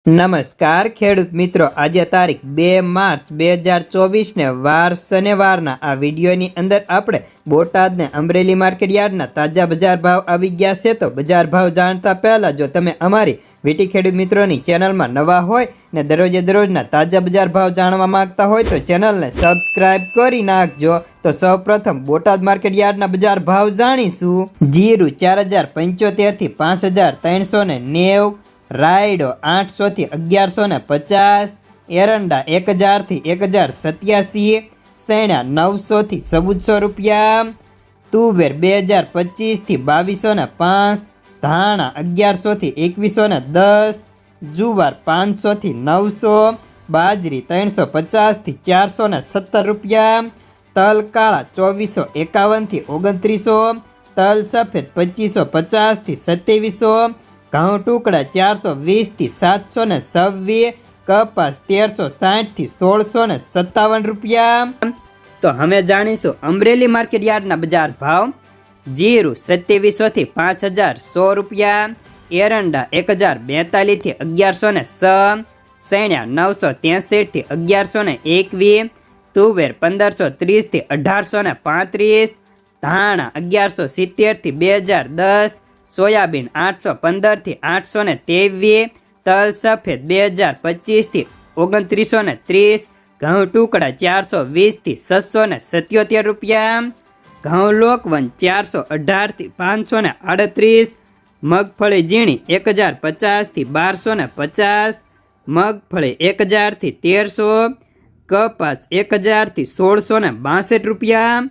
નમસ્કાર ખેડૂત મિત્રો, આજે તારીખ 2 માર્ચ 2024 ને વાર શનિવારના આ વિડીયોની અંદર આપણે બોટાદ ને અમરેલી માર્કેટ યાર્ડના તાજા બજાર ભાવ આવી ગયા છે। તો બજાર ભાવ જાણતા પહેલા જો તમે અમારી વીટી ખેડૂત મિત્રોની ચેનલમાં નવા હોય ને દરરોજના તાજા બજાર ભાવ જાણવા માંગતા હોય તો ચેનલને સબસ્ક્રાઇબ કરી નાખજો। તો સૌપ્રથમ બોટાદ માર્કેટ યાર્ડના બજાર ભાવ જાણીશું। જીરું 4075 થી 5390, રાયડો 800 થી 1150, એરંડા 1000 થી 1087, સૈણા 900 થી 1400 રૂપિયા, તુવેર 2025 થી 2205, ધાણા 1100 થી 2110, જુવાર 500 થી 900, બાજરી 350 થી 417 રૂપિયા, તલ કાળા 2451 થી 2900, તલ સફેદ 2550 થી 2700, ઘઉં ટુકડા 420 થી 726, કપાસ 1360 થી 1657 રૂપિયા। તો હવે જાણીશું અમરેલી માર્કેટ યાર્ડના બજાર ભાવ। જીરું 2700 થી 5100 રૂપિયા, એરંડા 1042 થી 1106, સૈણા 963 થી 1121, તુવેર 1530 થી 1835, ધાણા 1170 થી 2010, સોયાબીન 815 થી 823, તલ સફેદ 2025 થી 2930, ઘઉં ટુકડા 420 થી 677 રૂપિયા, ઘઉં લોકવન 418 થી 538, મગફળી ઝીણી 1050 થી 1250, મગફળી 1000 થી 1300, કપાસ 1000 થી 1662 રૂપિયા।